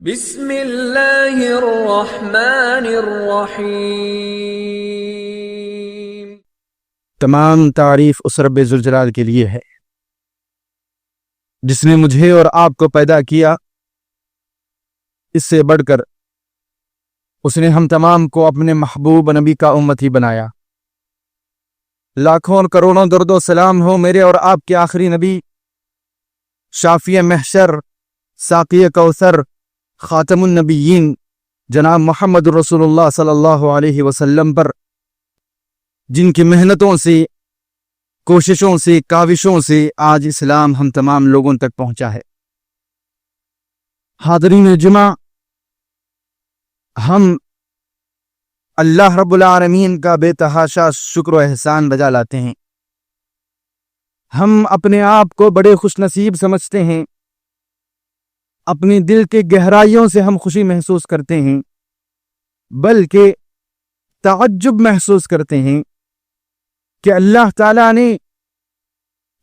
بسم اللہ الرحمن الرحیم۔ تمام تعریف اس رب ذوالجلال کے لیے ہے جس نے مجھے اور آپ کو پیدا کیا۔ اس سے بڑھ کر اس نے ہم تمام کو اپنے محبوب نبی کا امتی بنایا۔ لاکھوں اور کروڑوں درود و سلام ہو میرے اور آپ کے آخری نبی، شافی محشر، ساقی کوثر، خاتم النبیین جناب محمد رسول اللہ صلی اللہ علیہ وسلم پر، جن کی محنتوں سے، کوششوں سے، کاوشوں سے آج اسلام ہم تمام لوگوں تک پہنچا ہے۔ حاضرین جمعہ، ہم اللہ رب العالمین کا بے تحاشا شکر و احسان بجا لاتے ہیں۔ ہم اپنے آپ کو بڑے خوش نصیب سمجھتے ہیں، اپنی دل کے گہرائیوں سے ہم خوشی محسوس کرتے ہیں، بلکہ تعجب محسوس کرتے ہیں کہ اللہ تعالیٰ نے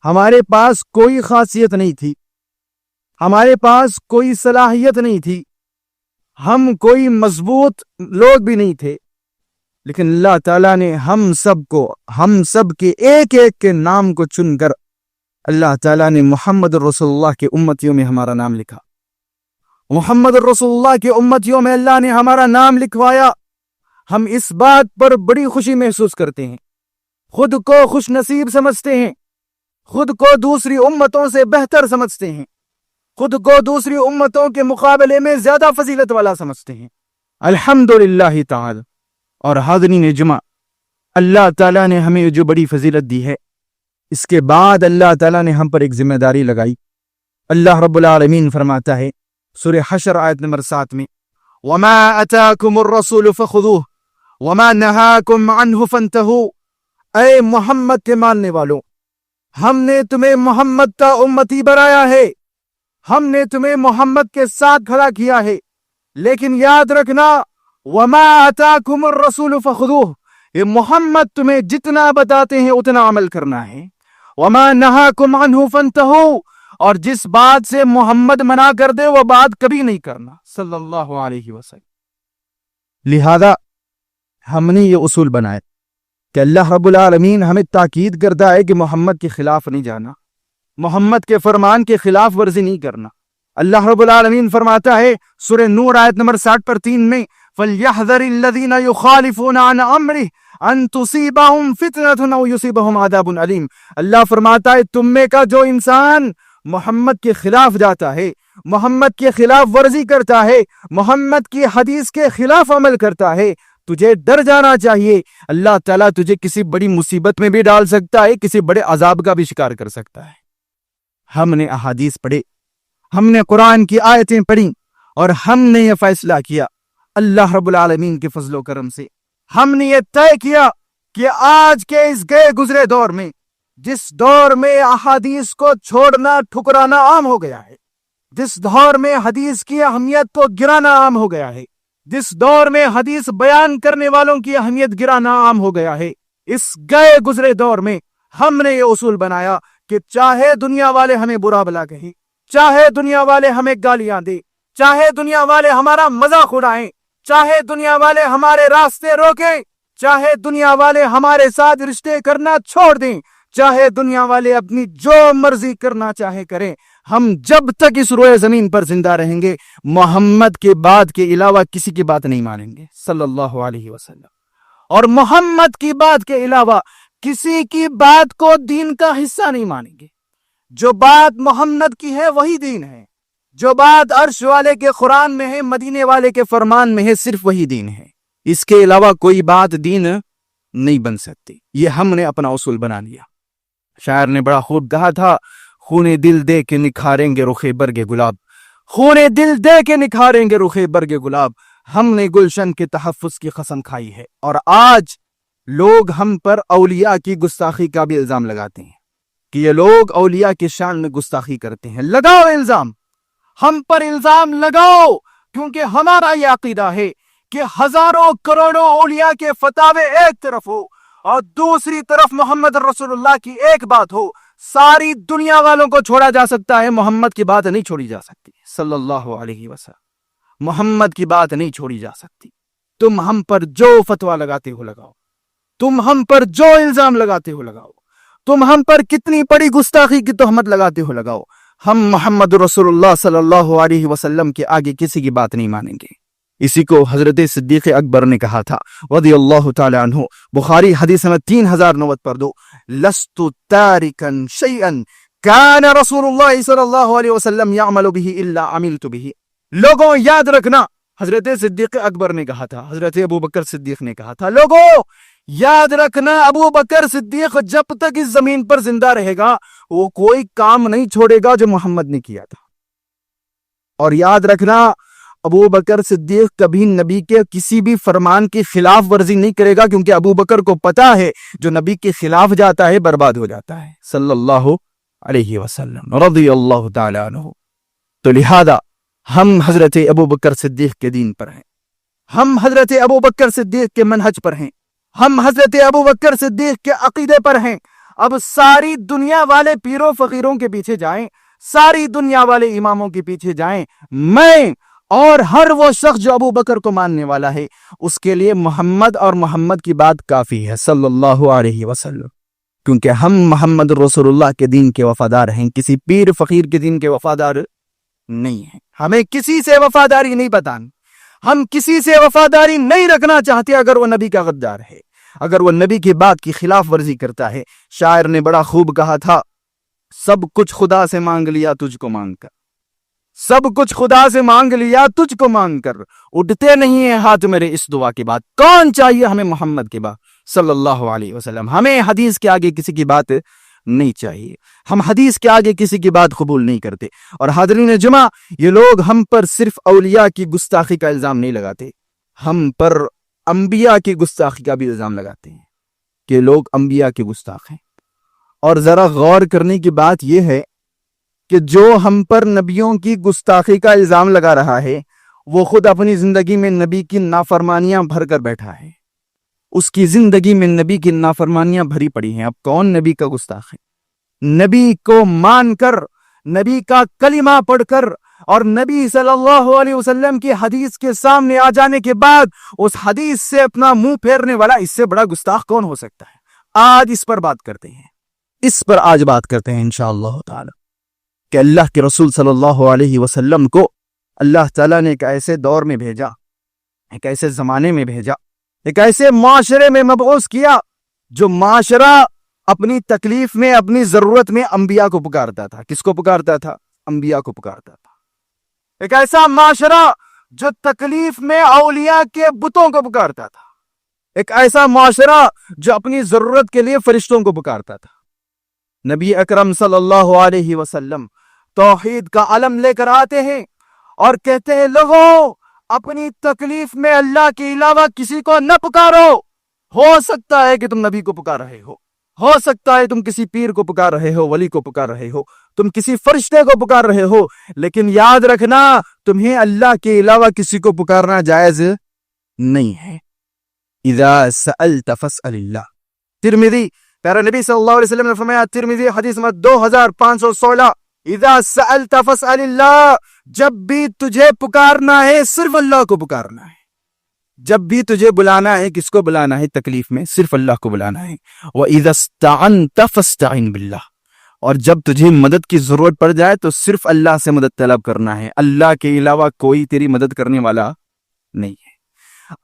ہمارے پاس کوئی خاصیت نہیں تھی، ہمارے پاس کوئی صلاحیت نہیں تھی، ہم کوئی مضبوط لوگ بھی نہیں تھے، لیکن اللہ تعالیٰ نے ہم سب کے ایک ایک کے نام کو چن کر اللہ تعالیٰ نے محمد رسول اللہ کے امتیوں میں ہمارا نام لکھا۔ محمد رسول اللہ کے امتیوں میں اللہ نے ہمارا نام لکھوایا۔ ہم اس بات پر بڑی خوشی محسوس کرتے ہیں، خود کو خوش نصیب سمجھتے ہیں، خود کو دوسری امتوں سے بہتر سمجھتے ہیں، خود کو دوسری امتوں کے مقابلے میں زیادہ فضیلت والا سمجھتے ہیں۔ الحمدللہ تعالی۔ اور حاضرین جمعہ، اللہ تعالیٰ نے ہمیں جو بڑی فضیلت دی ہے، اس کے بعد اللہ تعالیٰ نے ہم پر ایک ذمہ داری لگائی۔ اللہ رب العالمین فرماتا ہے سورہ حشر آیت نمبر 7 میں، وَمَا أَتَاكُمُ الرَّسُولُ فَخُذُوهُ وَمَا نَهَاكُمْ عَنْهُ فَانْتَهُوا۔ اے محمد کے ماننے والوں، ہم نے تمہیں محمد کا امتی بنایا ہے، ہم نے تمہیں محمد کے ساتھ کھڑا کیا ہے، لیکن یاد رکھنا وَمَا أَتَاكُمُ الرَّسُولُ فَخُذُوهُ، یہ محمد تمہیں جتنا بتاتے ہیں اتنا عمل کرنا ہے۔ وَمَا نَهَاكُمْ عَنْهُ فَانْتَهُوا، اور جس بات سے محمد منع کر دے وہ بات کبھی نہیں کرنا صلی اللہ علیہ وسلم۔ لہذا ہم نے یہ اصول بنائے کہ اللہ رب العالمین ہمیں تاکید کرتا ہے کہ محمد کے خلاف نہیں جانا، محمد کے فرمان کے خلاف ورزی نہیں کرنا۔ اللہ رب العالمین فرماتا ہے سورہ نور آیت نمبر 60/3 میں، فَلْيَحْذَرِ الَّذِينَ يُخَالِفُونَ عَنْ أَمْرِهِ أَن تُصِيبَهُمْ فِتْنَةٌ أَوْ يُصِيبَهُمْ عَذَابٌ أَلِيمٌ۔ اللہ فرماتا ہے تم میں کا جو انسان محمد کے خلاف جاتا ہے، محمد کے خلاف ورزی کرتا ہے، محمد کی حدیث کے خلاف عمل کرتا ہے، تجھے ڈر جانا چاہیے، اللہ تعالیٰ تجھے کسی بڑی مصیبت میں بھی ڈال سکتا ہے، کسی بڑے عذاب کا بھی شکار کر سکتا ہے۔ ہم نے احادیث پڑھے، ہم نے قرآن کی آیتیں پڑھی، اور ہم نے یہ فیصلہ کیا اللہ رب العالمین کے فضل و کرم سے، ہم نے یہ طے کیا کہ آج کے اس گئے گزرے دور میں، جس دور میں احادیث کو چھوڑنا ٹھکرانا عام ہو گیا ہے، جس دور میں حدیث کی اہمیت کو گرانا عام ہو گیا ہے، جس دور میں حدیث بیان کرنے والوں کی اہمیت گرانا عام ہو گیا ہے، اس گئے گزرے دور میں ہم نے یہ اصول بنایا کہ چاہے دنیا والے ہمیں برا بلا کہیں، چاہے دنیا والے ہمیں گالیاں دیں، چاہے دنیا والے ہمارا مذاق اڑائیں، چاہے دنیا والے ہمارے راستے روکیں، چاہے دنیا والے ہمارے ساتھ رشتے کرنا چھوڑ دیں، چاہے دنیا والے اپنی جو مرضی کرنا چاہے کریں، ہم جب تک اس روئے زمین پر زندہ رہیں گے محمد کے بعد کے علاوہ کسی کی بات نہیں مانیں گے صلی اللہ علیہ وسلم، اور محمد کی بات کے علاوہ کسی کی بات کو دین کا حصہ نہیں مانیں گے۔ جو بات محمد کی ہے وہی دین ہے، جو بات عرش والے کے قرآن میں ہے، مدینے والے کے فرمان میں ہے، صرف وہی دین ہے، اس کے علاوہ کوئی بات دین نہیں بن سکتی۔ یہ ہم نے اپنا اصول بنا لیا۔ شاعر نے بڑا خوب کہا تھا، خونے دل دے کے نکھاریں گے رخ برگ گلاب، خونے دل دے کے نکھاریں گے رخ برگ گلاب۔ ہم نے گلشن کے تحفظ کی قسم کھائی ہے، اور آج لوگ ہم پر اولیاء کی گستاخی کا بھی الزام لگاتے ہیں کہ یہ لوگ اولیاء کی شان میں گستاخی کرتے ہیں۔ لگاؤ الزام، ہم پر الزام لگاؤ، کیونکہ ہمارا یہ عقیدہ ہے کہ ہزاروں کروڑوں اولیاء کے فتاوے ایک طرف ہو اور دوسری طرف محمد رسول اللہ کی ایک بات ہو، ساری دنیا والوں کو چھوڑا جا سکتا ہے، محمد کی بات نہیں چھوڑی جا سکتی صلی اللہ علیہ وسلم۔ محمد کی بات نہیں چھوڑی جا سکتی. تم ہم پر جو فتویٰ لگاتے ہو لگاؤ, تم ہم پر جو الزام لگاتے ہو لگاؤ, تم ہم پر کتنی بڑی گستاخی کی تہمت لگاتے ہو لگاؤ, ہم محمد رسول اللہ صلی اللہ علیہ وسلم کے آگے کسی کی بات نہیں مانیں گے. اسی کو حضرت صدیق اکبر نے کہا تھا رضی اللہ تعالی عنہ, بخاری حدیث میں 3090 پر دو, لست تارکا شیئا کان رسول اللہ صلی اللہ علیہ وسلم یعمل به الا عملت به. لوگوں یاد رکھنا, حضرت صدیق اکبر نے کہا تھا, حضرت ابو بکر صدیق نے کہا تھا, لوگوں یاد رکھنا ابو بکر صدیق جب تک اس زمین پر زندہ رہے گا وہ کوئی کام نہیں چھوڑے گا جو محمد نے کیا تھا. اور یاد رکھنا ابو بکر صدیق کبھی نبی کے کسی بھی فرمان کی خلاف ورزی نہیں کرے گا, کیونکہ ابو بکر کو پتا ہے جو نبی کے خلاف جاتا ہے برباد ہو جاتا ہے صلی اللہ علیہ وسلم رضی اللہ تعالی عنہ. تو لہذا ہم حضرت ابو بکر صدیق کے دین پر ہیں, ہم حضرت ابو بکر صدیق کے منہج پر ہیں, ہم حضرت ابو بکر صدیق کے عقیدے پر ہیں. اب ساری دنیا والے پیروں فقیروں کے پیچھے جائیں, ساری دنیا والے اماموں کے پیچھے جائیں, میں اور ہر وہ شخص جو ابو بکر کو ماننے والا ہے اس کے لیے محمد اور محمد کی بات کافی ہے صلی اللہ علیہ وسلم, کیونکہ ہم محمد رسول اللہ کے دین کے وفادار ہیں, کسی پیر فقیر کے دین کے وفادار نہیں ہیں. ہمیں کسی سے وفاداری نہیں بتانی, ہم کسی سے وفاداری نہیں رکھنا چاہتے اگر وہ نبی کا غدار ہے, اگر وہ نبی کی بات کی خلاف ورزی کرتا ہے. شاعر نے بڑا خوب کہا تھا, سب کچھ خدا سے مانگ لیا تجھ کو مانگ کر, سب کچھ خدا سے مانگ لیا تجھ کو مانگ کر, اٹھتے نہیں ہیں ہاتھ میرے اس دعا کے بعد. کون چاہیے ہمیں محمد کے بعد صلی اللہ علیہ وسلم. ہمیں حدیث کے آگے کسی کی بات نہیں چاہیے, ہم حدیث کے آگے کسی کی بات قبول نہیں کرتے. اور حاضرین جمعہ, یہ لوگ ہم پر صرف اولیاء کی گستاخی کا الزام نہیں لگاتے, ہم پر انبیاء کی گستاخی کا بھی الزام لگاتے ہیں کہ لوگ انبیاء کے گستاخ ہیں. اور ذرا غور کرنے کی بات یہ ہے کہ جو ہم پر نبیوں کی گستاخی کا الزام لگا رہا ہے وہ خود اپنی زندگی میں نبی کی نافرمانیاں بھر کر بیٹھا ہے, اس کی زندگی میں نبی کی نافرمانیاں بھری پڑی ہیں. اب کون نبی کا گستاخ ہے؟ نبی کو مان کر, نبی کا کلمہ پڑھ کر اور نبی صلی اللہ علیہ وسلم کی حدیث کے سامنے آ جانے کے بعد اس حدیث سے اپنا منہ پھیرنے والا اس سے بڑا گستاخ کون ہو سکتا ہے؟ آج اس پر بات کرتے ہیں, اس پر آج بات کرتے ہیں انشاءاللہ تعالی کہ اللہ کے رسول صلی اللہ علیہ وسلم کو اللہ تعالیٰ نے ایک ایسے دور میں بھیجا, ایک ایسے زمانے میں بھیجا, ایک ایسے معاشرے میں مبعوث کیا جو معاشرہ اپنی تکلیف میں, اپنی ضرورت میں انبیاء کو پکارتا تھا. کس کو پکارتا تھا؟ انبیاء کو پکارتا تھا. ایک ایسا معاشرہ جو تکلیف میں اولیاء کے بتوں کو پکارتا تھا, ایک ایسا معاشرہ جو اپنی ضرورت کے لیے فرشتوں کو پکارتا تھا. نبی اکرم صلی اللہ علیہ وسلم توحید کا علم لے کر آتے ہیں اور کہتے ہیں لوگوں اپنی تکلیف میں اللہ کے علاوہ کسی کو نہ پکارو. ہو سکتا ہے کہ تم نبی کو پکار رہے ہو سکتا ہے تم کسی پیر کو پکار رہے ہو, ولی کو پکار رہے ہو, تم کسی فرشتے کو پکار رہے ہو, لیکن یاد رکھنا تمہیں اللہ کے علاوہ کسی کو پکارنا جائز نہیں ہے. اذا سألت فاسأل اللہ. ترمذی, پیارے نبی صلی اللہ علیہ وسلم نے فرمایا, ترمذی حدیث نمبر 2516, اذا سألت فاسأل اللہ, جب بھی تجھے پکارنا ہے صرف اللہ کو پکارنا ہے. جب بھی تجھے بلانا ہے, کس کو بلانا ہے تکلیف میں؟ صرف اللہ کو بلانا ہے. وَإِذَا اسْتَعَنْتَ فَاسْتَعِنْ بِاللَّهِ, اور جب تجھے مدد کی ضرورت پڑ جائے تو صرف اللہ سے مدد طلب کرنا ہے. اللہ کے علاوہ کوئی تیری مدد کرنے والا نہیں ہے,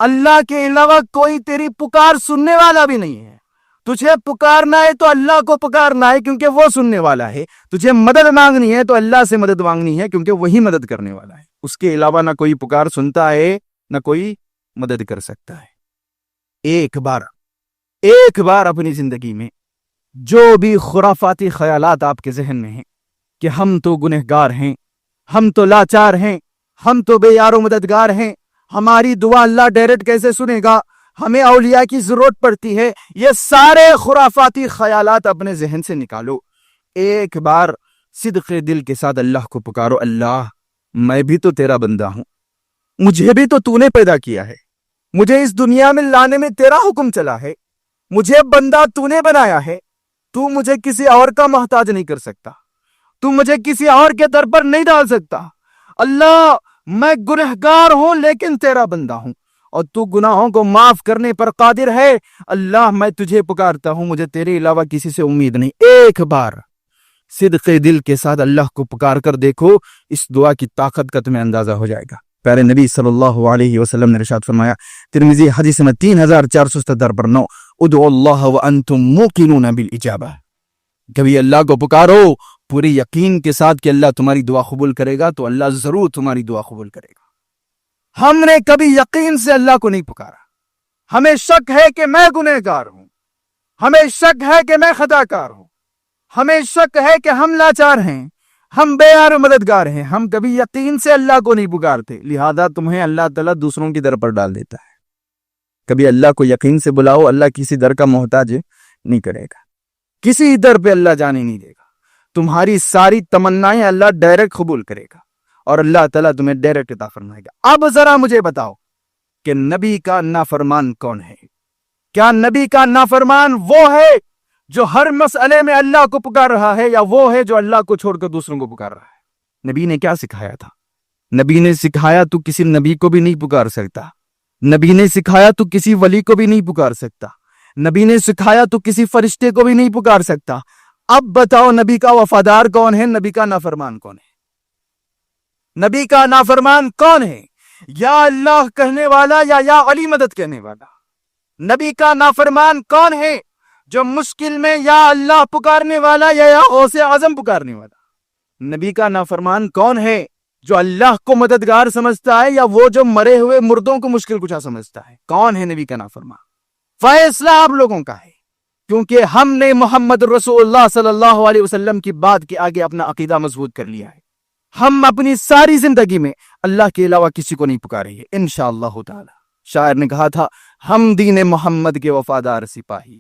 اللہ کے علاوہ کوئی تیری پکار سننے والا بھی نہیں ہے. تجھے پکارنا ہے تو اللہ کو پکارنا ہے کیونکہ وہ سننے والا ہے. تجھے مدد مانگنی ہے تو اللہ سے مدد مانگنی ہے کیونکہ وہی مدد کرنے والا ہے. اس کے علاوہ نہ کوئی پکار سنتا ہے نہ کوئی مدد کر سکتا ہے. ایک بار اپنی زندگی میں جو بھی خرافاتی خیالات آپ کے ذہن میں ہیں کہ ہم تو گنہگار ہیں, ہم تو لاچار ہیں, ہم تو بے یار و مددگار ہیں, ہماری دعا اللہ ڈائریکٹ کیسے سنے گا, ہمیں اولیاء کی ضرورت پڑتی ہے, یہ سارے خرافاتی خیالات اپنے ذہن سے نکالو. ایک بار صدق دل کے ساتھ اللہ کو پکارو, اللہ میں بھی تو تیرا بندہ ہوں, مجھے بھی تو نے پیدا کیا ہے, مجھے اس دنیا میں لانے میں تیرا حکم چلا ہے, مجھے بندہ نے بنایا ہے, تو مجھے کسی اور کا محتاج نہیں کر سکتا, تو مجھے کسی اور کے در پر نہیں ڈال سکتا. اللہ میں گنہگار ہوں لیکن تیرا بندہ ہوں اور تو گناہوں کو معاف کرنے پر قادر ہے۔ اللہ میں تجھے پکارتا ہوں، مجھے تیرے علاوہ کسی سے امید نہیں۔ ایک بار صدق دل کے ساتھ اللہ کو پکار کر دیکھو، اس دعا کی طاقت کا تمہیں اندازہ ہو جائے گا۔ پیارے نبی صلی اللہ علیہ وسلم نے ارشاد فرمایا، ترمذی حدیث میں 3477 پر 9، ادعوا اللہ وانتم موقنون بالاجابہ، کبھی اللہ کو پکارو پوری یقین کے ساتھ کہ اللہ تمہاری دعا قبول کرے گا، تو اللہ ضرور تمہاری دعا قبول کرے گا۔ ہم نے کبھی یقین سے اللہ کو نہیں پکارا، ہمیں شک ہے کہ میں گنہگار ہوں، ہمیں شک ہے کہ میں خطا کار ہوں، ہمیں شک ہے کہ ہم لاچار ہیں، ہم بے یار و مددگار ہیں، ہم کبھی یقین سے اللہ کو نہیں پکارتے، لہذا تمہیں اللہ تعالیٰ دوسروں کی در پر ڈال دیتا ہے۔ کبھی اللہ کو یقین سے بلاؤ، اللہ کسی در کا محتاج نہیں کرے گا، کسی در پہ اللہ جانے نہیں دے گا، تمہاری ساری تمنائیں اللہ ڈائریکٹ قبول کرے گا اور اللہ تعالیٰ تمہیں ڈائریکٹ عطا فرمائے گا۔ اب ذرا مجھے بتاؤ کہ نبی کا نافرمان کون ہے؟ کیا نبی کا نافرمان وہ ہے جو ہر مسئلے میں اللہ کو پکار رہا ہے، یا وہ ہے جو اللہ کو چھوڑ کر دوسروں کو پکار رہا ہے؟ نبی نے کیا سکھایا تھا؟ نبی نے سکھایا تو کسی نبی کو بھی نہیں پکار سکتا، نبی نے سکھایا تو کسی ولی کو بھی نہیں پکار سکتا، نبی نے سکھایا تو کسی فرشتے کو بھی نہیں پکار سکتا۔ اب بتاؤ نبی کا وفادار کون ہے، نبی کا نافرمان کون ہے؟ نبی کا نافرمان کون ہے؟ یا اللہ کہنے والا یا علی مدد کہنے والا؟ نبی کا نافرمان کون ہے جو مشکل میں یا اللہ پکارنے والا یا غوث اعظم پکارنے والا؟ نبی کا نافرمان کون ہے جو اللہ کو مددگار سمجھتا ہے یا وہ جو مرے ہوئے مردوں کو مشکل کشا سمجھتا ہے؟ کون ہے نبی کا نافرمان؟ فیصلہ آپ لوگوں کا ہے، کیونکہ ہم نے محمد رسول اللہ صلی اللہ علیہ وسلم کی بات کے آگے اپنا عقیدہ مضبوط کر لیا ہے۔ ہم اپنی ساری زندگی میں اللہ کے علاوہ کسی کو نہیں پکاریں گے انشاءاللہ تعالی۔ شاعر نے کہا تھا، ہم دین محمد کے وفادار سپاہی،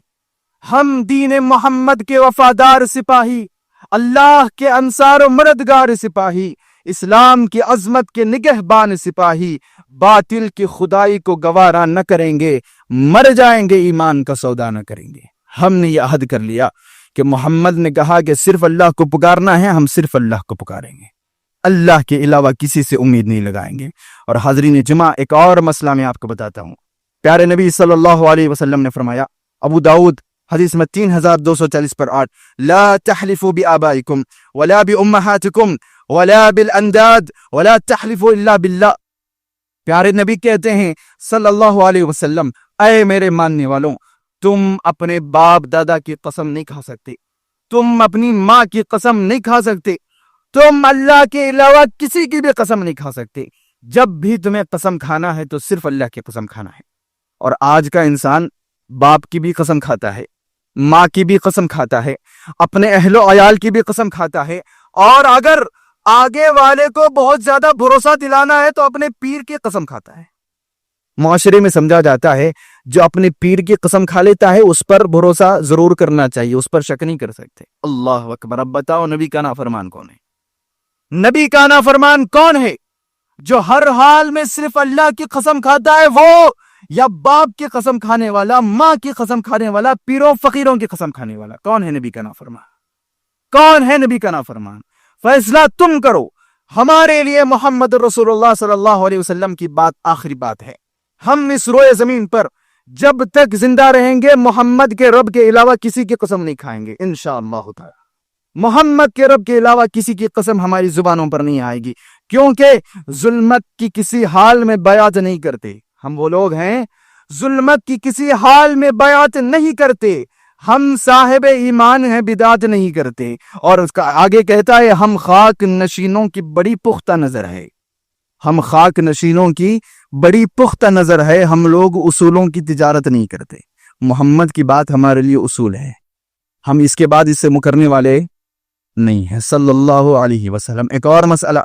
ہم دین محمد کے وفادار سپاہی، اللہ کے انصار و مددگار سپاہی، اسلام کی عظمت کے نگہبان سپاہی، باطل کی خدائی کو گوارا نہ کریں گے، مر جائیں گے ایمان کا سودا نہ کریں گے۔ ہم نے یہ عہد کر لیا کہ محمد نے کہا کہ صرف اللہ کو پکارنا ہے، ہم صرف اللہ کو پکاریں گے، اللہ کے علاوہ کسی سے امید نہیں لگائیں گے۔ اور حاضرین جمعہ، ایک اور مسئلہ میں آپ کو بتاتا ہوں۔ پیارے نبی صلی اللہ علیہ وسلم نے فرمایا، ابو داؤد حدیث میں 3240 پر 8، لا تحلفوا بآبائکم ولا بأمہاتکم ولا بالانداد ولا تحلفوا الا باللہ۔ پیارے نبی کہتے ہیں صلی اللہ علیہ وسلم، اے میرے ماننے والوں، تم اپنے باپ دادا کی قسم نہیں کھا سکتے، تم اپنی ماں کی قسم نہیں کھا سکتے، تم اللہ کے علاوہ کسی کی بھی قسم نہیں کھا سکتے۔ جب بھی تمہیں قسم کھانا ہے تو صرف اللہ کی قسم کھانا ہے۔ اور آج کا انسان باپ کی بھی قسم کھاتا ہے، ماں کی بھی قسم کھاتا ہے، اپنے اہل و عیال کی بھی قسم کھاتا ہے، اور اگر آگے والے کو بہت زیادہ بھروسہ دلانا ہے تو اپنے پیر کی قسم کھاتا ہے۔ معاشرے میں سمجھا جاتا ہے جو اپنے پیر کی قسم کھا لیتا ہے اس پر بھروسہ ضرور کرنا چاہیے، اس پر شک نہیں کر سکتے۔ اللہ اکبر۔ اب بتاؤ نبی کا نافرمان کون ہے؟ نبی کا نافرمان کون ہے جو ہر حال میں صرف اللہ کی قسم کھاتا ہے؟ وہ یا باپ کی قسم کھانے والا، ماں کی قسم کھانے والا، پیروں فقیروں کی قسم کھانے والا؟ کون ہے نبی کا نافرمان؟ کون ہے نبی کا نافرمان؟ فیصلہ تم کرو۔ ہمارے لیے محمد رسول اللہ صلی اللہ علیہ وسلم کی بات آخری بات ہے۔ ہم اس روئے زمین پر جب تک زندہ رہیں گے محمد کے رب کے علاوہ کسی کی قسم نہیں کھائیں گے انشاءاللہ تعالی۔ محمد کے رب کے علاوہ کسی کی قسم ہماری زبانوں پر نہیں آئے گی، کیونکہ ظلمت کی کسی حال میں بیعت نہیں کرتے۔ ہم وہ لوگ ہیں ظلمت کی کسی حال میں بیعت نہیں کرتے، ہم صاحب ایمان ہیں، بدعت نہیں کرتے۔ اور اس کا آگے کہتا ہے، ہم خاک نشینوں کی بڑی پختہ نظر ہے، ہم خاک نشینوں کی بڑی پختہ نظر ہے، ہم لوگ اصولوں کی تجارت نہیں کرتے۔ محمد کی بات ہمارے لیے اصول ہے، ہم اس کے بعد اس سے مکرنے والے نہیں ہیں صلی اللہ علیہ وسلم۔ ایک اور مسئلہ،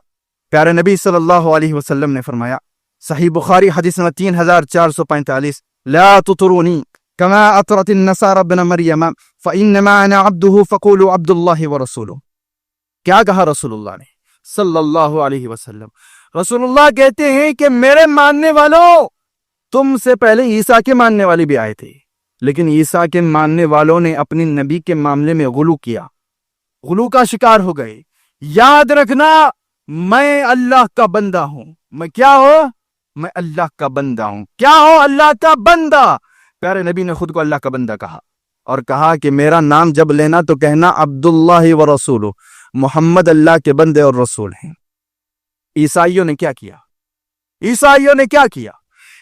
پیارے نبی صلی اللہ علیہ وسلم نے فرمایا، صحیح بخاری حدیث نمبر 3445، لا تطرونی کما اطرت النصارى ابن مریم فانما انا عبده فقولوا عبد الله ورسوله۔ کیا کہا رسول اللہ نے صلی اللہ علیہ وسلم؟ رسول اللہ کہتے ہیں کہ میرے ماننے والوں، تم سے پہلے عیسیٰ کے ماننے والے بھی آئے تھے، لیکن عیسیٰ کے ماننے والوں نے اپنی نبی کے معاملے میں غلو کیا، غلو کا شکار ہو گئے۔ یاد رکھنا میں اللہ کا بندہ ہوں. میں کیا ہوں؟ میں اللہ کا بندہ ہوں. کیا ہوں؟ اللہ کا بندہ. پیارے نبی نے خود کو اللہ کا بندہ کہا اور کہا کہ میرا نام جب لینا تو کہنا عبداللہ و رسولہ، محمد اللہ کے بندے اور رسول ہیں. عیسائیوں نے کیا کیا؟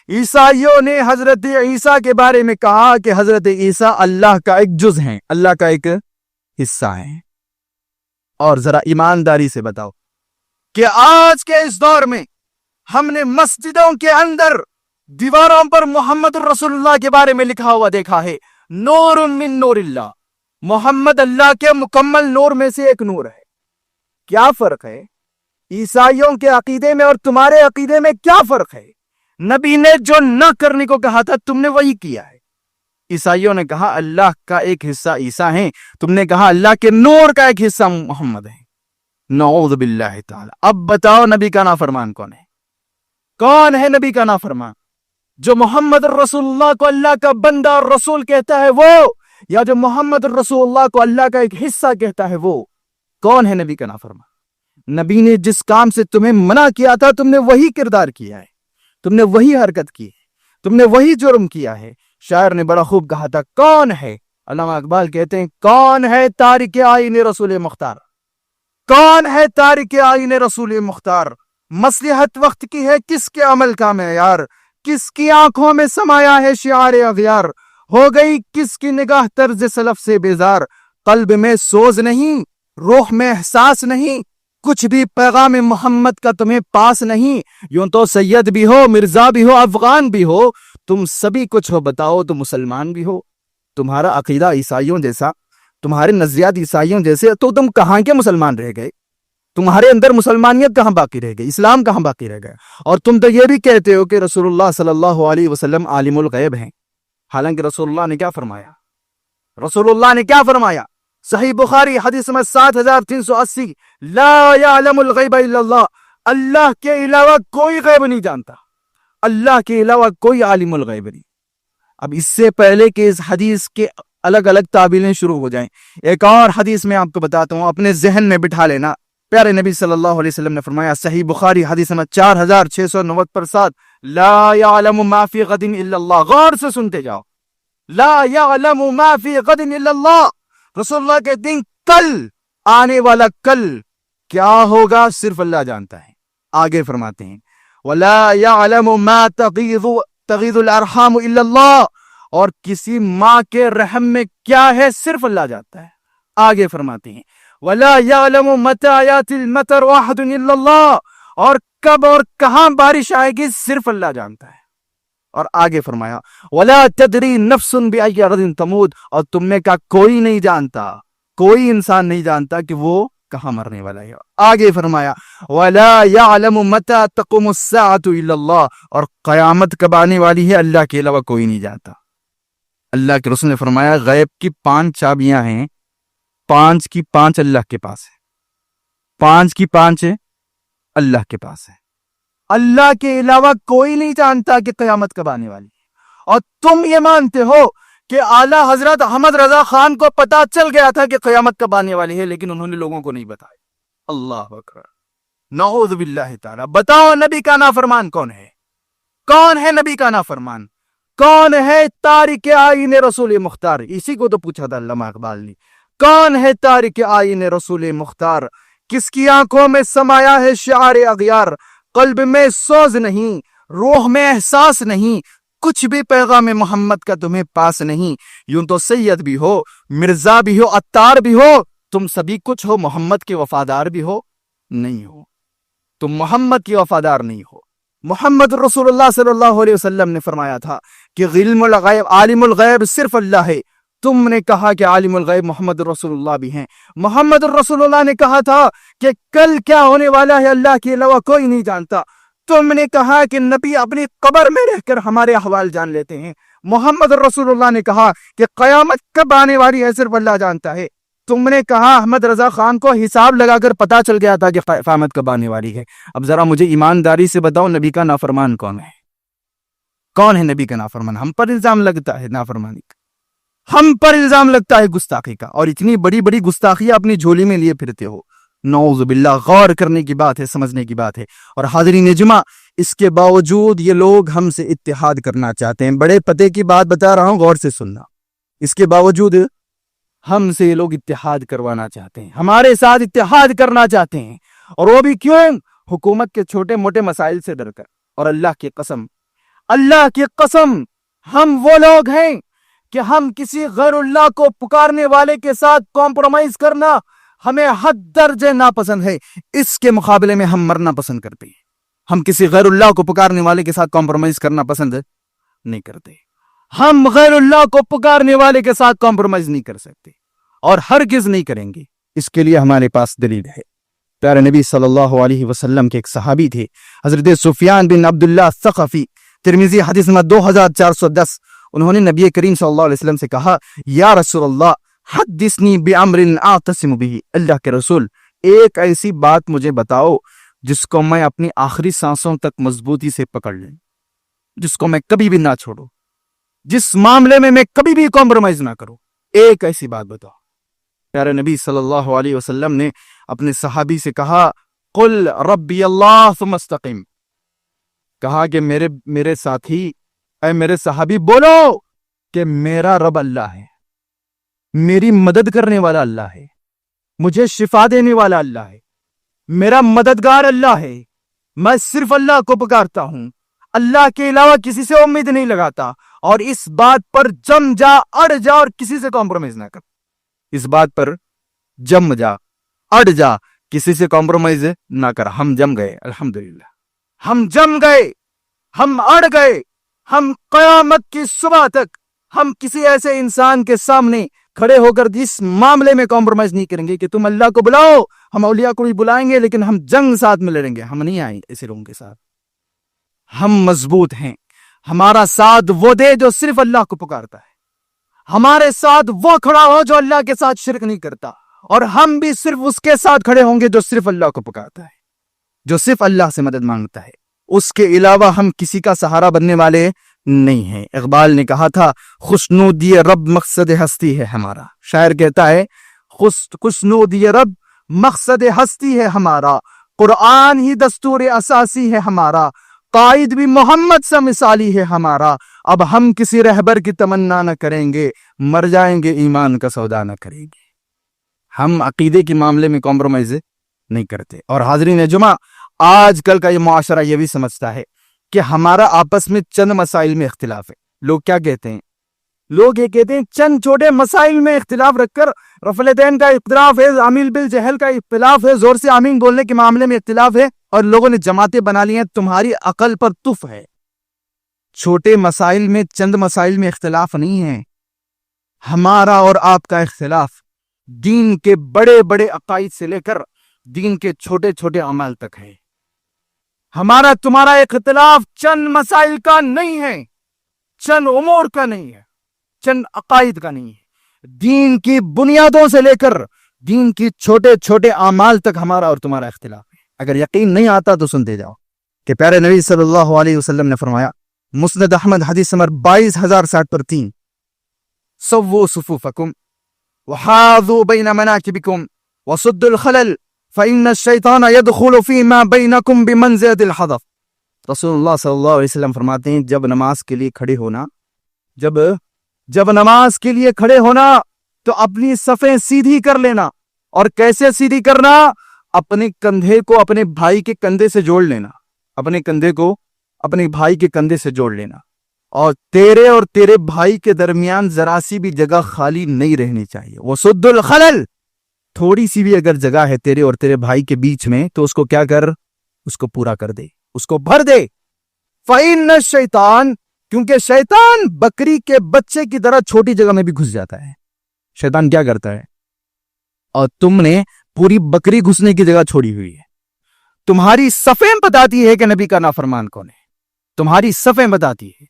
عیسائیوں نے حضرت عیسیٰ کے بارے میں کہا کہ حضرت عیسیٰ اللہ کا ایک جز ہیں، اللہ کا ایک حصہ ہیں. اور ذرا ایمانداری سے بتاؤ کہ آج کے اس دور میں ہم نے مسجدوں کے اندر دیواروں پر محمد رسول اللہ کے بارے میں لکھا ہوا دیکھا ہے، نور من نور اللہ، محمد اللہ کے مکمل نور میں سے ایک نور ہے. کیا فرق ہے عیسائیوں کے عقیدے میں اور تمہارے عقیدے میں؟ کیا فرق ہے؟ نبی نے جو نہ کرنے کو کہا تھا تم نے وہی کیا ہے. عیسائیوں نے کہا اللہ کا ایک حصہ عیسیٰ ہیں، تم نے کہا اللہ کے نور کا ایک حصہ محمد ہے. نعوذ باللہ تعالی. اب بتاؤ نبی کا نافرمان کون ہے؟ کون ہے نبی کا نافرمان؟ جو محمد رسول اللہ کو اللہ کا بندہ اور رسول کہتا ہے وہ، یا جو محمد رسول اللہ کو اللہ کا ایک حصہ کہتا ہے وہ؟ کون ہے نبی کا نافرمان؟ نبی نے جس کام سے تمہیں منع کیا تھا تم نے وہی کردار کیا ہے، تم نے وہی حرکت کی ہے، تم نے وہی جرم کیا ہے. شاعر نے بڑا خوب کہا تھا، کون ہے؟ علامہ اقبال کہتے ہیں کون ہے تارک آئین رسول مختار؟ کون ہے تارک آئین رسول مختار؟ مصلحت وقت کی ہے کس کے عمل کا معیار، کس کی آنکھوں میں سمایا ہے شعار اغیار، ہو گئی کس کی نگاہ طرز سلف سے بیزار، قلب میں سوز نہیں، روح میں احساس نہیں، کچھ بھی پیغام محمد کا تمہیں پاس نہیں. یوں تو سید بھی ہو، مرزا بھی ہو، افغان بھی ہو، تم سبھی کچھ ہو، بتاؤ تو مسلمان بھی ہو. تمہارا عقیدہ عیسائیوں جیسا، تمہارے نظریات عیسائیوں جیسے، تو تم کہاں کے مسلمان رہ گئے؟ تمہارے اندر مسلمانیت کہاں باقی رہ گئی؟ اسلام کہاں باقی رہ گیا؟ اور تم تو یہ بھی کہتے ہو کہ رسول اللہ صلی اللہ علیہ وسلم عالم الغیب ہیں، حالانکہ رسول اللہ نے کیا فرمایا؟ رسول اللہ نے کیا فرمایا؟ صحیح بخاری حدیث میں 7380، لا یعلم الغیب الا اللہ، اللہ کے علاوہ کوئی غیب نہیں جانتا، اللہ کے علاوہ کوئی عالم الغیب نہیں. اب اس سے پہلے کہ اس حدیث کے الگ الگ تعبیریں شروع ہو جائیں، ایک اور حدیث میں آپ کو بتاتا ہوں، اپنے ذہن میں بٹھا لینا. پیارے نبی صلی اللہ علیہ وسلم نے فرمایا، صحیح بخاری حدیث میں 4690 لا یعلم ما فی غد الا اللہ. غور سے سنتے جاؤ، لا یعلم ما فی غد الا اللہ. رسول اللہ کے دن کل آنے والا کل کیا ہوگا صرف اللہ جانتا ہے. آگے فرماتے ہیں وَلَا يَعْلَمُ مَا تَغِيضُ الْأَرْحَامُ إِلَّا اللَّهُ، اور کسی ماں کے رحم میں کیا ہے صرف اللہ جانتا ہے. آگے فرماتے ہیں وَلَا يَعْلَمُ مَتَى يَأْتِي الْمَطَرُ أَحَدٌ إِلَّا اللَّهُ، اور کب اور کہاں بارش آئے گی صرف اللہ جانتا ہے. اور آگے فرمایا وَلَا تَدْرِي نَفْسٌ بِأَيِّ أَرْضٍ تَمُوتُ، اور تم نے کہا کوئی نہیں جانتا، کوئی انسان نہیں جانتا کہ وہ کہاں مرنے والا ہے. آگے فرمایا وَلَا يَعْلَمُ مَتَى تَقُومُ السَّاعَةُ إِلَّا اللَّهُ، اور قیامت کب آنے والی ہے اللہ کے علاوہ کوئی نہیں جانتا. اللہ کے رسول نے فرمایا غیب کی 5 چابیاں ہیں، 5 کی 5 اللہ کے پاس ہے، 5 کی 5 اللہ کے پاس ہے. اللہ کے علاوہ کوئی نہیں جانتا کہ قیامت کب آنے والی ہے. اور تم یہ مانتے ہو کہ اعلیٰ حضرت احمد رضا خان کو پتا چل گیا تھا کہ قیامت کب آنے والی ہے، لیکن انہوں نے لوگوں کو نہیں بتایا. اللہ اکبر، نعوذ باللہ تعالی. بتاؤ نبی کا نافرمان کون ہے؟ کون ہے نبی کا نافرمان؟ کون ہے تارک آئین رسول مختار؟ اسی کو تو پوچھا تھا علامہ اقبال نے، کون ہے تارک آئین رسول مختار؟ کس کی آنکھوں میں سمایا ہے شعار اغیار، قلب میں سوز نہیں، روح میں احساس نہیں، کچھ بھی پیغام محمد کا تمہیں پاس نہیں. یوں تو سید بھی ہو، مرزا بھی ہو، عطار بھی ہو، تم سبھی کچھ ہو، محمد کے وفادار بھی ہو نہیں ہو. تم محمد کے وفادار نہیں ہو. محمد رسول اللہ صلی اللہ علیہ وسلم نے فرمایا تھا کہ عالم الغیب صرف اللہ ہے. تم نے کہا کہ عالم الغیب محمد رسول اللہ بھی ہیں. محمد رسول اللہ نے کہا تھا کہ کل کیا ہونے والا ہے اللہ کے علاوہ کوئی نہیں جانتا. تم نے کہا کہ نبی اپنی قبر میں رہ کر ہمارے احوال جان لیتے ہیں. محمد رسول اللہ نے کہا کہ قیامت کب آنے والی ہے صرف اللہ جانتا ہے. تم نے کہا احمد رضا خان کو حساب لگا کر پتا چل گیا تھا کہ قیامت کب آنے والی ہے. اب ذرا مجھے ایمانداری سے بتاؤ نبی کا نافرمان کون ہے؟ کون ہے نبی کا نافرمان؟ ہم پر الزام لگتا ہے نافرمانی کا، ہم پر الزام لگتا ہے گستاخی کا، اور اتنی بڑی بڑی گستاخیاں اپنی جھولی میں لیے پھرتے ہو. نعوذ باللہ، غور کرنے کی بات ہے، سمجھنے کی بات ہے۔ اور حاضرین جمعہ، اس کے باوجود یہ لوگ ہم سے اتحاد کرنا چاہتے ہیں۔ بڑے پتے کی بات بتا رہا ہوں، غور سے سننا۔ اس کے باوجود ہم سے یہ لوگ اتحاد کروانا چاہتے ہیں، ہمارے ساتھ اتحاد کرنا چاہتے ہیں، اور وہ بھی کیوں؟ حکومت کے چھوٹے موٹے مسائل سے ڈر کر۔ اور اللہ کی قسم ہم وہ لوگ ہیں کہ ہم کسی غیر اللہ کو پکارنے والے کے ساتھ کمپرومائز کرنا ہمیں حد درجے ناپسند ہے۔ اس کے مقابلے میں ہم مرنا پسند کرتے ہیں۔ ہم کسی غیر اللہ کو پکارنے والے کے ساتھ کمپرومائز کرنا پسند نہیں کرتے۔ ہم غیر اللہ کو پکارنے والے کے ساتھ کمپرومائز نہیں کر سکتے، اور ہرگز نہیں کریں گے۔ اس کے لیے ہمارے پاس دلیل ہے۔ پیارے نبی صلی اللہ علیہ وسلم کے ایک صحابی تھے، حضرت سفیان بن عبداللہ الثقفی، ترمذی حدیث نمبر 2410۔ انہوں نے نبی کریم صلی اللہ علیہ وسلم سے کہا، یا رسول اللہ حدثنی بعمر اعتصم به، اللہ کے رسول ایک ایسی بات مجھے بتاؤ جس کو میں اپنی آخری سانسوں تک مضبوطی سے پکڑ لوں، جس کو میں کبھی بھی نہ چھوڑوں، جس معاملے میں کبھی بھی کمپرومائز نہ کروں، ایک ایسی بات بتاؤ۔ پیارے نبی صلی اللہ علیہ وسلم نے اپنے صحابی سے کہا، قل ربی اللہ ثم استقم، کہا کہ میرے ساتھی، اے میرے صحابی بولو کہ میرا رب اللہ ہے، میری مدد کرنے والا اللہ ہے، مجھے شفا دینے والا اللہ ہے، میرا مددگار اللہ ہے، میں صرف اللہ کو پکارتا ہوں، اللہ کے علاوہ کسی سے امید نہیں لگاتا، اور اس بات پر جم جا، اڑ جا، اور کسی سے کمپرومائز نہ کر۔ اس بات پر جم جا، اڑ جا، کسی سے کمپرومائز نہ کر۔ ہم جم گئے، الحمدللہ، ہم جم گئے، ہم اڑ گئے، ہم قیامت کی صبح تک ہم کسی ایسے انسان کے سامنے کھڑے ہو کر اس معاملے میں کمپرومائز نہیں کریں گے کہ تم اللہ کو بلاؤ، ہم اولیاء کو بھی بلائیں گے، لیکن ہم جنگ ساتھ میں لڑیں گے، ہم نہیں آئیں ایسے لوگوں کے ساتھ۔ ہم مضبوط ہیں، ہمارا ساتھ وہ دے جو صرف اللہ کو پکارتا ہے، ہمارے ساتھ وہ کھڑا ہو جو اللہ کے ساتھ شرک نہیں کرتا، اور ہم بھی صرف اس کے ساتھ کھڑے ہوں گے جو صرف اللہ کو پکارتا ہے، جو صرف اللہ سے مدد مانگتا ہے، اس کے علاوہ ہم کسی کا سہارا بننے والے نہیں ہیں۔ اقبال نے کہا تھا، خوشنودی رب مقصد ہستی ہے ہمارا، شاعر کہتا ہے خوشنودی رب مقصد ہستی ہے ہمارا، قرآن ہی دستور اساسی ہے ہمارا، قائد بھی محمد سے مثالی ہے ہمارا، اب ہم کسی رہبر کی تمنا نہ کریں گے، مر جائیں گے ایمان کا سودا نہ کریں گے۔ ہم عقیدے کے معاملے میں کمپرومائز نہیں کرتے۔ اور حاضرین جمعہ، آج کل کا یہ معاشرہ یہ بھی سمجھتا ہے کہ ہمارا آپس میں چند مسائل میں اختلاف ہے۔ لوگ کیا کہتے ہیں؟ لوگ یہ کہتے ہیں چند چھوٹے مسائل میں اختلاف رکھ کر رفع الیدین کا اختلاف ہے، آمین بالجہل کا اختلاف ہے، زور سے آمین بولنے کے معاملے میں اختلاف ہے، اور لوگوں نے جماعتیں بنا لی ہیں، تمہاری عقل پر تف ہے۔ چھوٹے مسائل میں، چند مسائل میں اختلاف نہیں ہے۔ ہمارا اور آپ کا اختلاف دین کے بڑے بڑے عقائد سے لے کر دین کے چھوٹے چھوٹے اعمال تک ہے۔ ہمارا تمہارا اختلاف چند مسائل کا نہیں ہے، چند امور کا نہیں ہے، چند عقائد کا نہیں ہے، دین کی بنیادوں سے لے کر دین کی چھوٹے چھوٹے اعمال تک ہمارا اور تمہارا اختلاف ہے۔ اگر یقین نہیں آتا تو سنتے جاؤ کہ پیارے نبی صلی اللہ علیہ وسلم نے فرمایا، مسند احمد حدیث نمبر 22060/3، سووا صفوفکم وحاذوا بین مناکبکم وسدوا الخلل فإن الشیطان يدخل فيما بینکم بمنزلۃ الحدف۔ رسول اللہ صلی اللہ علیہ وسلم فرماتے ہیں، جب نماز کے لیے کھڑے ہونا، جب نماز کے لیے کھڑے ہونا تو اپنی صفیں سیدھی کر لینا۔ اور کیسے سیدھی کرنا؟ اپنے کندھے کو اپنے بھائی کے کندھے سے جوڑ لینا، اپنے کندھے کو اپنے بھائی کے کندھے سے جوڑ لینا، اور تیرے بھائی کے درمیان ذرا سی بھی جگہ خالی نہیں رہنی چاہیے۔ وسد الخلل، تھوڑی سی بھی اگر جگہ ہے تیرے اور تیرے بھائی کے بیچ میں تو اس کو کیا کر؟ اس کو پورا کر دے، اس کو بھر دے۔ فإن الشیطان، کیونکہ شیطان بکری کے بچے کی طرح چھوٹی جگہ میں بھی گھس جاتا ہے۔ شیطان کیا کرتا ہے؟ اور تم نے پوری بکری گھسنے کی جگہ چھوڑی ہوئی ہے۔ تمہاری صفیں بتاتی ہے کہ نبی کا نافرمان کون ہے، تمہاری صفیں بتاتی ہے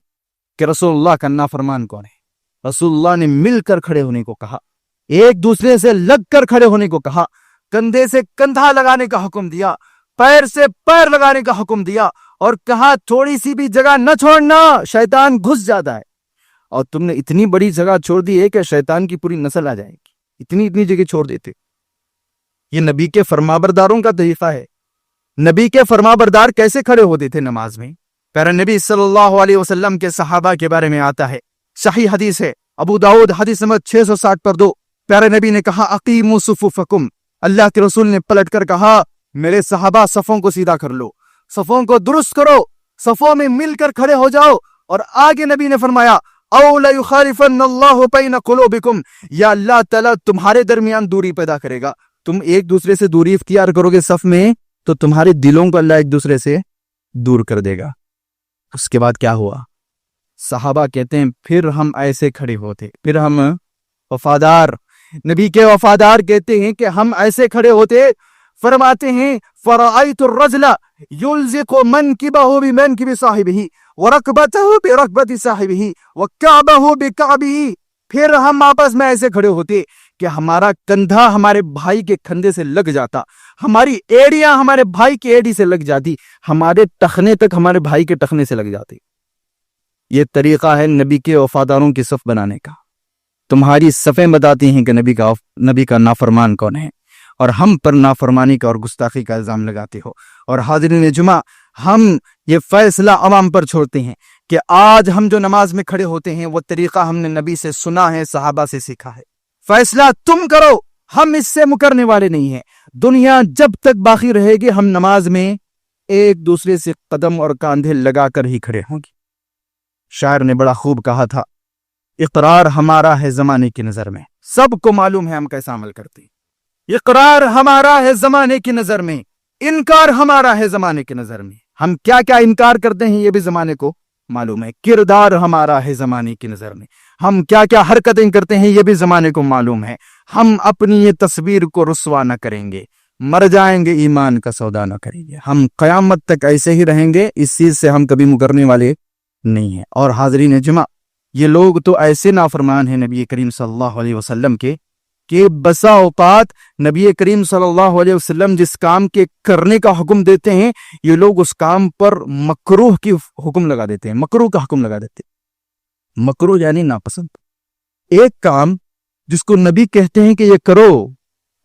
کہ رسول اللہ کا نافرمان کون ہے۔ رسول اللہ نے مل کر کھڑے ہونے کو کہا، ایک دوسرے سے لگ کر کھڑے ہونے کو کہا، کندھے سے کندھا لگانے کا حکم دیا، پیر سے پیر لگانے کا حکم دیا، اور کہا تھوڑی سی بھی جگہ نہ چھوڑنا، شیطان گھس جاتا ہے۔ اور تم نے اتنی بڑی جگہ چھوڑ دی ہے کہ شیطان کی پوری نسل آ جائے گی، اتنی جگہ چھوڑ دیتے۔ یہ نبی کے فرمانبرداروں کا طریقہ ہے. نبی کے فرمانبردار کیسے کھڑے ہوتے تھے نماز میں؟ پیارے نبی صلی اللہ علیہ وسلم کے صحابہ کے بارے میں آتا ہے، صحیح حدیث ہے، ابو داؤد حدیث نمبر 660 پیارے نبی نے کہا اقیموا صفوفکم، اللہ کے رسول نے پلٹ کر کہا میرے صحابہ صفوں کو سیدھا کر لو، صفوں کو درست کرو، صفوں میں مل کر کھڑے ہو جاؤ. اور آگے نبی نے فرمایا او لیخالفن اللہ بین قلوبکم، یا اللہ تعالیٰ تمہارے درمیان دوری پیدا کرے گا. تم ایک دوسرے سے دوری اختیار کرو گے صف میں تو تمہارے دلوں کو اللہ ایک دوسرے سے دور کر دے گا. اس کے بعد کیا ہوا؟ صحابہ کہتے ہیں پھر ہم ایسے کھڑے ہوتے، پھر ہم وفادار، نبی کے وفادار کہتے ہیں کہ ہم ایسے کھڑے ہوتے. فرماتے ہیں فرأیت الرجل یلزق منکبہ بمنکب صاحبہ ورکبتہ برکبت صاحبہ وکعبہ بکعبہ. پھر ہم آپس میں ایسے کھڑے ہوتے کہ ہمارا کندھا ہمارے بھائی کے کندھے سے لگ جاتا، ہماری ایڑیاں ہمارے بھائی کی ایڑی سے لگ جاتی، ہمارے ٹخنے تک ہمارے بھائی کے ٹخنے سے لگ جاتے. یہ طریقہ ہے نبی کے وفاداروں کی صف بنانے کا. تمہاری صفیں بتاتی ہیں کہ نبی کا نافرمان کون ہے، اور ہم پر نافرمانی کا اور گستاخی کا الزام لگاتے ہو. اور حاضرین جمعہ، ہم یہ فیصلہ عوام پر چھوڑتے ہیں کہ آج ہم جو نماز میں کھڑے ہوتے ہیں وہ طریقہ ہم نے نبی سے سنا ہے، صحابہ سے سیکھا ہے. فیصلہ تم کرو، ہم اس سے مکرنے والے نہیں ہیں. دنیا جب تک باقی رہے گی ہم نماز میں ایک دوسرے سے قدم اور کاندھے لگا کر ہی کھڑے ہوں گے. شاعر نے بڑا خوب کہا تھا اقرار ہمارا ہے زمانے کی نظر میں، سب کو معلوم ہے ہم کیسا عمل کرتے ہیں. اقرار ہمارا ہے زمانے کی نظر میں، انکار ہمارا ہے زمانے کی نظر میں. ہم کیا کیا انکار کرتے ہیں یہ بھی زمانے کو معلوم ہے. کردار ہمارا ہے زمانے کی نظر میں، ہم کیا کیا حرکتیں کرتے ہیں یہ بھی زمانے کو معلوم ہے. ہم اپنی یہ تصویر کو رسوا نہ کریں گے، مر جائیں گے ایمان کا سودا نہ کریں گے. ہم قیامت تک ایسے ہی رہیں گے، اس چیز سے ہم کبھی مکرنے والے نہیں ہیں. اور حاضرین جمعہ، یہ لوگ تو ایسے نافرمان ہیں نبی کریم صلی اللہ علیہ وسلم کے کہ بسا اوقات نبی کریم صلی اللہ علیہ وسلم جس کام کے کرنے کا حکم دیتے ہیں یہ لوگ اس کام پر مکروہ کی حکم لگا دیتے ہیں، مکروہ کا حکم لگا دیتے ہیں. مکروہ یعنی ناپسند. ایک کام جس کو نبی کہتے ہیں کہ یہ کرو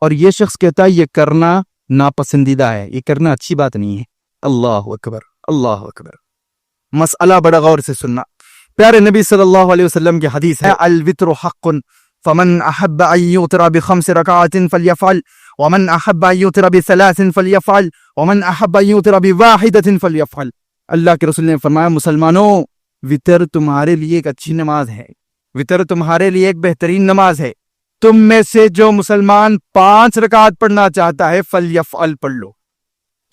اور یہ شخص کہتا ہے یہ کرنا ناپسندیدہ ہے، یہ کرنا اچھی بات نہیں ہے. اللہ اکبر، اللہ اکبر. مسئلہ بڑا غور سے سننا. پیارے نبی صلی اللہ علیہ وسلم کی حدیث ہے الوتر حق فمن احب ان یوتر بخمس رکعات فلیفعل ومن احب ان یوتر بثلاث فلیفعل ومن احب ان یوتر بواحدۃ فلیفعل. اللہ کے رسول نے فرمایا مسلمانوں، وتر تمہارے لیے ایک اچھی نماز ہے، وتر تمہارے لیے ایک بہترین نماز ہے. تم میں سے جو مسلمان 5 رکعات پڑھنا چاہتا ہے فلیفعل، پڑھ لو.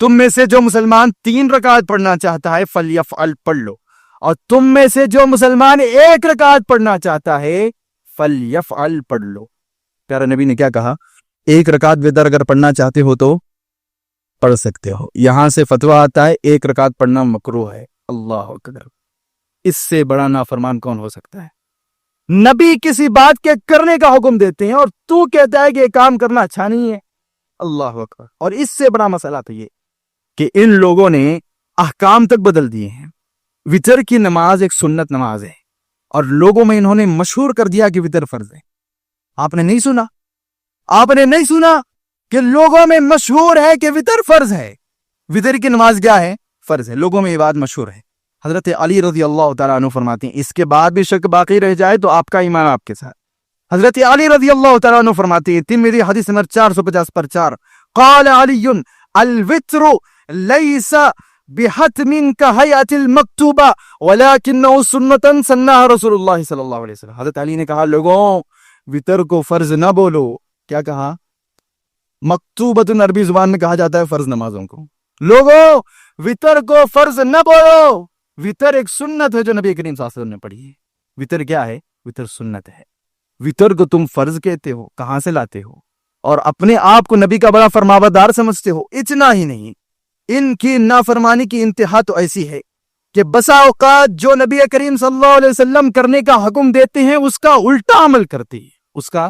تم میں سے جو مسلمان 3 رکعات پڑھنا چاہتا ہے فلیفعل، پڑھ لو. اور تم میں سے جو مسلمان 1 رکعت پڑھنا چاہتا ہے فلیفعل، پڑھ لو. پیارے نبی نے کیا کہا؟ 1 رکعت وتر اگر پڑھنا چاہتے ہو تو پڑھ سکتے ہو. یہاں سے فتویٰ آتا ہے 1 رکعت پڑھنا مکروہ ہے. اللہ اکبر. اس سے بڑا نافرمان کون ہو سکتا ہے؟ نبی کسی بات کے کرنے کا حکم دیتے ہیں اور تو کہتا ہے کہ یہ کام کرنا اچھا نہیں ہے. اللہ اکبر. اور اس سے بڑا مسئلہ تو یہ کہ ان لوگوں نے احکام تک بدل دیے ہیں. وتر کی نماز ایک سنت نماز ہے اور لوگوں میں انہوں نے مشہور کر دیا کہ وتر فرض ہے. آپ نے نہیں سنا؟ آپ نے نہیں سنا کہ لوگوں میں مشہور ہے کہ وتر فرض ہے؟ وتر کی نماز کیا ہے؟ فرض ہے. لوگوں میں یہ بات مشہور ہے. حضرت علی رضی اللہ تعالیٰ عنہ فرماتے ہیں اس کے بعد بھی شک باقی رہ جائے تو آپ کا ایمان آپ کے ساتھ. حضرت علی رضی اللہ تعالیٰ عنہ فرماتے ہیں ترمذی حدیث نمبر 450 پر 4 قال علی الوتر لیس بحتم کہیئت المکتوبہ ولکنہ سنتا سنہا رسول اللہ صلی اللہ علیہ وسلم. حضرت علی نے کہا لوگوں وتر کو فرض نہ بولو. کیا کہا؟ مکتوبۃ عربی زبان میں کہا جاتا ہے فرض نمازوں کو. لوگوں وتر کو فرض نہ بولو. وتر ایک سنت ہے جو نبی کریم صلی اللہ علیہ وسلم نے پڑھی ہے. وتر کیا ہے؟ وتر سنت ہے. وتر کو تم فرض کہتے ہو، کہاں سے لاتے ہو؟ اور اپنے آپ کو نبی کا بڑا فرمانبردار سمجھتے ہو. اتنا ہی نہیں، ان کی نافرمانی کی انتہا تو ایسی ہے کہ بسا اوقات جو نبی کریم صلی اللہ علیہ وسلم کرنے کا حکم دیتے ہیں اس کا الٹا عمل کرتی ہے، اس کا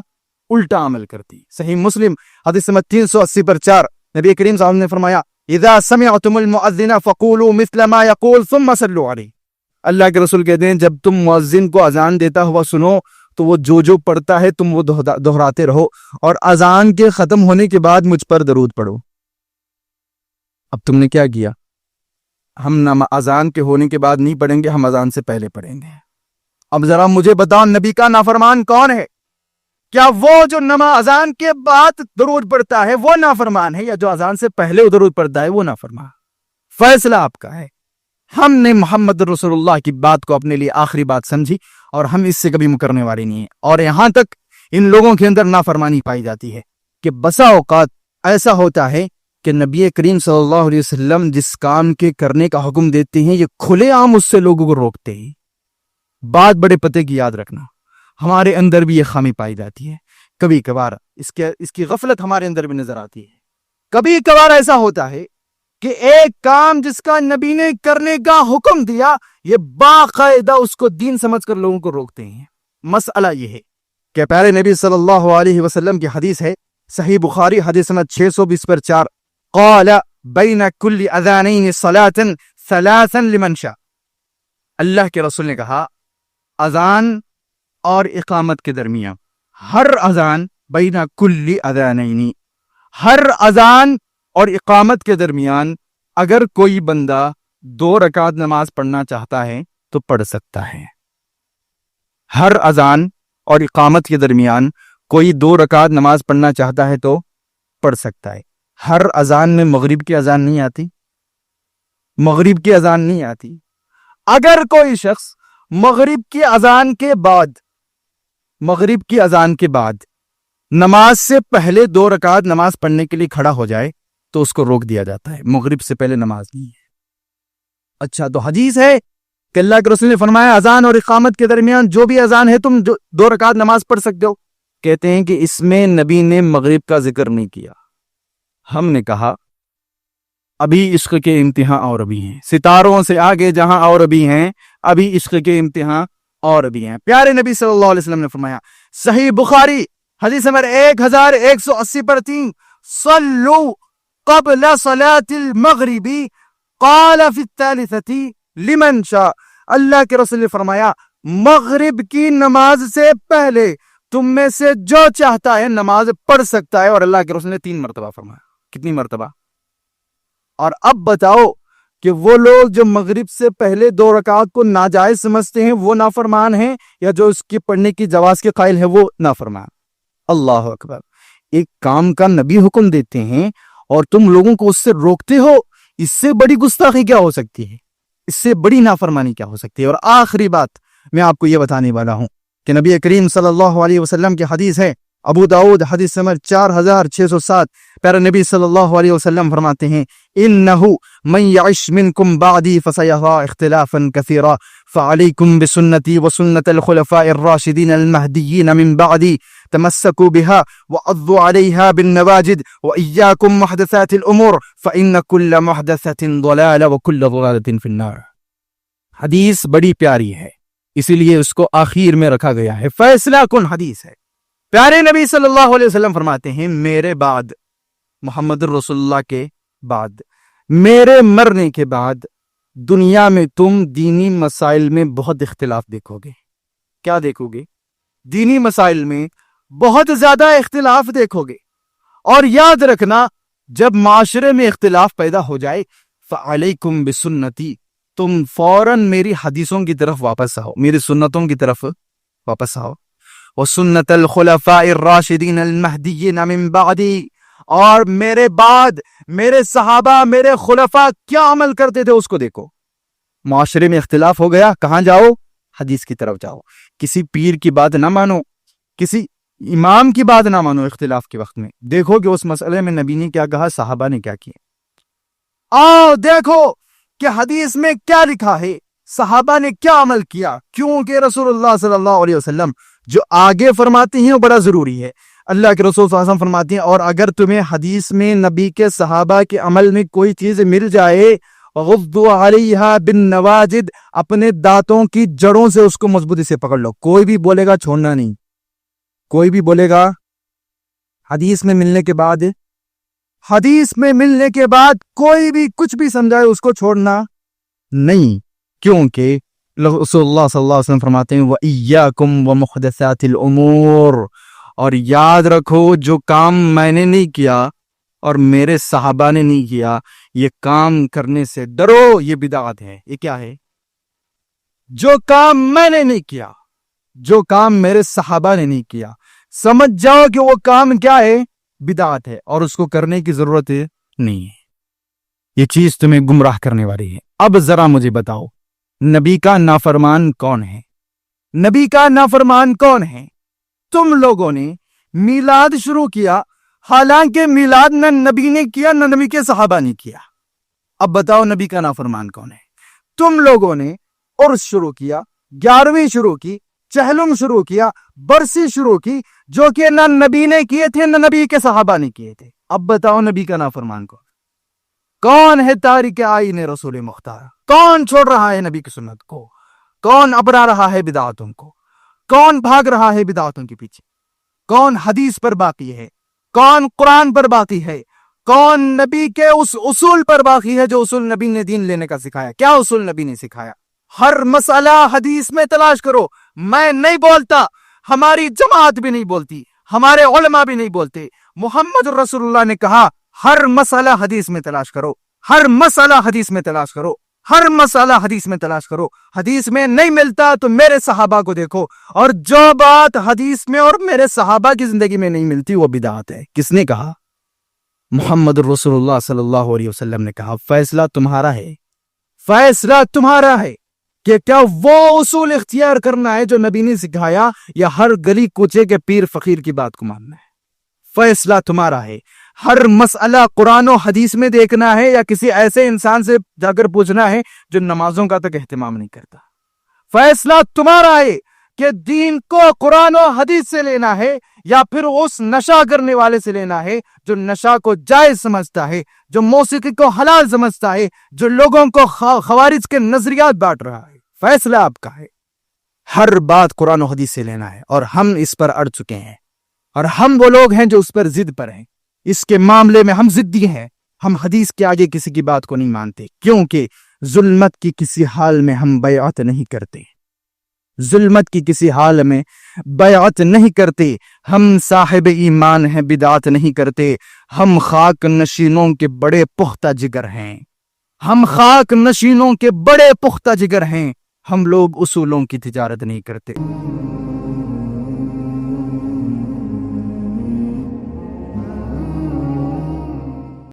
الٹا عمل کرتی. صحیح مسلم حدیث نمبر 380 پر 4 نبی کریم صلی اللہ علیہ وسلم نے فرمایا اذا سمعتم المؤذن فقولوا مثل ما يقول ثم صلوا علیہ. اللہ کے رسول کہتے ہیں جب تم مؤذن کو اذان دیتا ہوا سنو تو وہ جو پڑھتا ہے تم وہ دہراتے رہو، اور اذان کے ختم ہونے کے بعد مجھ پر درود پڑھو۔ اب تم نے کیا کیا؟ ہم اذان کے ہونے کے بعد نہیں پڑھیں گے، ہم اذان سے پہلے پڑھیں گے۔ اب ذرا مجھے بتاؤ، نبی کا نافرمان کون ہے؟ کیا وہ جو اذان کے بعد درود پڑھتا ہے وہ نافرمان ہے، یا جو اذان سے پہلے درود پڑھتا ہے وہ نافرمان؟ فیصلہ آپ کا ہے۔ ہم نے محمد رسول اللہ کی بات کو اپنے لیے آخری بات سمجھی، اور ہم اس سے کبھی مکرنے والے نہیں ہیں۔ اور یہاں تک ان لوگوں کے اندر نافرمانی پائی جاتی ہے کہ بسا اوقات ایسا ہوتا ہے کہ نبی کریم صلی اللہ علیہ وسلم جس کام کے کرنے کا حکم دیتے ہیں، یہ کھلے عام اس سے لوگوں کو روکتے ہیں۔ بات بڑے پتے کی یاد رکھنا، ہمارے اندر بھی یہ خامی پائی جاتی ہے۔ کبھی کبھار اس کی غفلت ہمارے اندر بھی نظر آتی ہے۔ کبھی کبھار ایسا ہوتا ہے کہ ایک کام جس کا نبی نے کرنے کا حکم دیا، یہ باقاعدہ اس کو دین سمجھ کر لوگوں کو روکتے ہیں۔ مسئلہ یہ ہے کہ پیارے نبی صلی اللہ علیہ وسلم کی حدیث ہے، صحیح بخاری حدیث نمبر 620/4، قال بین کل اذانین صلاۃ ثلاثا لمن شاء۔ اللہ کے رسول نے کہا اذان اور اقامت کے درمیان، ہر اذان بین کل اذانین، ہر اذان اور اقامت کے درمیان اگر کوئی بندہ 2 رکعت نماز پڑھنا چاہتا ہے تو پڑھ سکتا ہے۔ ہر اذان اور اقامت کے درمیان کوئی 2 رکعت نماز پڑھنا چاہتا ہے تو پڑھ سکتا ہے۔ ہر اذان میں مغرب کی اذان نہیں آتی، مغرب کی اذان نہیں آتی۔ اگر کوئی شخص مغرب کی اذان کے بعد نماز سے پہلے 2 رکعت نماز پڑھنے کے لیے کھڑا ہو جائے تو اس کو روک دیا جاتا ہے، مغرب سے پہلے نماز نہیں ہے۔ اچھا، تو حدیث ہے کہ اللہ کے رسول نے فرمایا اذان اور اقامت کے درمیان جو بھی اذان ہے تم 2 رکعت نماز پڑھ سکتے ہو۔ کہتے ہیں کہ اس میں نبی نے مغرب کا ذکر نہیں کیا۔ ہم نے کہا ابھی عشق کے امتحان اور بھی ہیں، ستاروں سے آگے جہاں اور بھی ہیں، ابھی عشق کے امتحان اور بھی ہیں۔ پیارے نبی صلی اللہ علیہ وسلم نے فرمایا، صحیح بخاری حدیث نمبر 1180/3، صلو قبل صلاة المغرب قال فی الثالثة لمن شاء۔ اللہ کے رسول نے فرمایا مغرب کی نماز سے پہلے تم میں سے جو چاہتا ہے نماز پڑھ سکتا ہے، اور اللہ کے رسول نے 3 مرتبہ فرمایا۔ کتنی مرتبہ؟ اور اب بتاؤ کہ وہ لوگ جو مغرب سے پہلے 2 رکعات کو ناجائز سمجھتے ہیں وہ نافرمان ہیں، یا جو اس کی پڑھنے کی جواز کے قائل ہے وہ نافرمان؟ اللہ اکبر! ایک کام کا نبی حکم دیتے ہیں اور تم لوگوں کو اس سے روکتے ہو، اس سے بڑی گستاخی کیا ہو سکتی ہے؟ اس سے بڑی نافرمانی کیا ہو سکتی ہے؟ اور آخری بات میں آپ کو یہ بتانے والا ہوں کہ نبی کریم صلی اللہ علیہ وسلم کی حدیث ہے، ابو داؤد حدیث نمبر 4607، پیارے نبی صلی اللہ علیہ وسلم فرماتے ہیں انہو من یعش منکم بعدی فسیرا اختلافا کثیرا فعلیکم بسنتی وسنت الخلفاء الراشدین المہدیین من بعدی تمسکوا بها وعضوا علیہا بالنواجد وإیاکم محدثات الامور فإن کل محدثت ضلال وکل ضلالت فی النار۔ حدیث بڑی پیاری ہے، اسی لیے اس کو آخر میں رکھا گیا ہے، فیصلہ کن حدیث ہے۔ پیارے نبی صلی اللہ علیہ وسلم فرماتے ہیں میرے بعد، محمد رسول اللہ کے بعد، میرے مرنے کے بعد دنیا میں تم دینی مسائل میں بہت اختلاف دیکھو گے۔ کیا دیکھو گے؟ دینی مسائل میں بہت زیادہ اختلاف دیکھو گے۔ اور یاد رکھنا، جب معاشرے میں اختلاف پیدا ہو جائے فعلیکم بسنتی، تم فوراً میری حدیثوں کی طرف واپس آؤ، میری سنتوں کی طرف واپس آؤ، وسنت الخلفاء الراشدین المہدیین من بعدی، اور میرے بعد میرے صحابہ، میرے خلفاء کیا عمل کرتے تھے اس کو دیکھو۔ معاشرے میں اختلاف ہو گیا، کہاں جاؤ؟ حدیث کی طرف جاؤ۔ کسی پیر کی بات نہ مانو، کسی امام کی بات نہ مانو۔ اختلاف کے وقت میں دیکھو کہ اس مسئلے میں نبی نے کیا کہا، صحابہ نے کیا کیا۔ آؤ دیکھو کہ حدیث میں کیا لکھا ہے، صحابہ نے کیا عمل کیا، کیونکہ رسول اللہ صلی اللہ علیہ وسلم جو آگے فرماتے ہیں وہ بڑا ضروری ہے۔ اللہ کے رسول صلی اللہ علیہ وسلم فرماتے ہیں اور اگر تمہیں حدیث میں نبی کے صحابہ کے عمل میں کوئی چیز مل جائے، غضوا علیہا بالنواجد، اپنے دانتوں کی جڑوں سے اس کو مضبوطی سے پکڑ لو۔ کوئی بھی بولے گا چھوڑنا نہیں، کوئی بھی بولے گا حدیث میں ملنے کے بعد کوئی بھی کچھ بھی سمجھائے اس کو چھوڑنا نہیں، کیونکہ رسول اللہ صلی اللہ علیہ وسلم فرماتے ہیں وَإِيَّاكُمْ وَمُحْدَثَاتِ الْأُمُورِ، اور یاد رکھو جو کام میں نے نہیں کیا اور میرے صحابہ نے نہیں کیا، یہ کام کرنے سے ڈرو، یہ بدعت ہے۔ یہ کیا ہے؟ جو کام میں نے نہیں کیا، جو کام میرے صحابہ نے نہیں کیا، سمجھ جاؤ کہ وہ کام کیا ہے؟ بدعت ہے، اور اس کو کرنے کی ضرورت نہیں ہے۔ یہ چیز تمہیں گمراہ کرنے والی ہے۔ اب ذرا مجھے بتاؤ، نبی کا نافرمان کون ہے؟ نبی کا نافرمان کون ہے؟ تم لوگوں نے میلاد شروع کیا، حالانکہ میلاد نہ نبی نے کیا نہ نبی کے صحابہ نے کیا۔ اب بتاؤ نبی کا نافرمان کون ہے؟ تم لوگوں نے عرس شروع کیا، 11ویں شروع کی، چہلم شروع کیا، برسی شروع کی، جو کہ نہ نبی نے کیے تھے نہ نبی کے صحابہ نے کیے تھے۔ اب بتاؤ نبی کا نافرمان کون ہے؟ تارک آئین رسول مختار، کون چھوڑ رہا ہے نبی کی سنت کو؟ کون اپنا رہا ہے بدعتوں کو؟ کون بھاگ رہا ہے بدعتوں کے پیچھے؟ کون حدیث پر باقی ہے؟ کون قرآن پر باقی ہے؟ کون نبی کے اس اصول پر باقی ہے جو اصول نبی نے دین لینے کا سکھایا؟ کیا اصول نبی نے سکھایا؟ ہر مسئلہ حدیث میں تلاش کرو۔ میں نہیں بولتا، ہماری جماعت بھی نہیں بولتی، ہمارے علماء بھی نہیں بولتے، محمد رسول اللہ نے کہا ہر مسئلہ حدیث میں تلاش کرو، ہر مسئلہ حدیث میں تلاش کرو، ہر مسئلہ حدیث میں تلاش کرو۔ حدیث میں نہیں ملتا تو میرے صحابہ کو دیکھو، اور جو بات حدیث میں اور میرے صحابہ کی زندگی میں نہیں ملتی وہ بدعت ہے۔ کس نے کہا؟ محمد رسول اللہ صلی اللہ علیہ وسلم نے کہا فیصلہ تمہارا ہے، فیصلہ تمہارا ہے کہ کیا وہ اصول اختیار کرنا ہے جو نبی نے سکھایا، یا ہر گلی کوچے کے پیر فقیر کی بات کو ماننا ہے۔ فیصلہ تمہارا ہے۔ ہر مسئلہ قرآن و حدیث میں دیکھنا ہے، یا کسی ایسے انسان سے جا کر پوچھنا ہے جو نمازوں کا تک اہتمام نہیں کرتا۔ فیصلہ تمہارا ہے کہ دین کو قرآن و حدیث سے لینا ہے، یا پھر اس نشہ کرنے والے سے لینا ہے جو نشہ کو جائز سمجھتا ہے، جو موسیقی کو حلال سمجھتا ہے، جو لوگوں کو خوارج کے نظریات بانٹ رہا ہے۔ فیصلہ آپ کا ہے۔ ہر بات قرآن و حدیث سے لینا ہے، اور ہم اس پر اڑ چکے ہیں، اور ہم وہ لوگ ہیں جو اس پر ضد پر ہیں۔ اس کے معاملے میں ہم ضدی ہیں۔ ہم حدیث کے آگے کسی کی بات کو نہیں مانتے، کیونکہ ظلمت کی کسی حال میں ہم بیعت نہیں کرتے، ظلمت کی کسی حال میں بیعت نہیں کرتے۔ ہم صاحب ایمان ہیں، بدعت نہیں کرتے۔ ہم خاک نشینوں کے بڑے پختہ جگر ہیں، ہم خاک نشینوں کے بڑے پختہ جگر ہیں۔ ہم لوگ اصولوں کی تجارت نہیں کرتے۔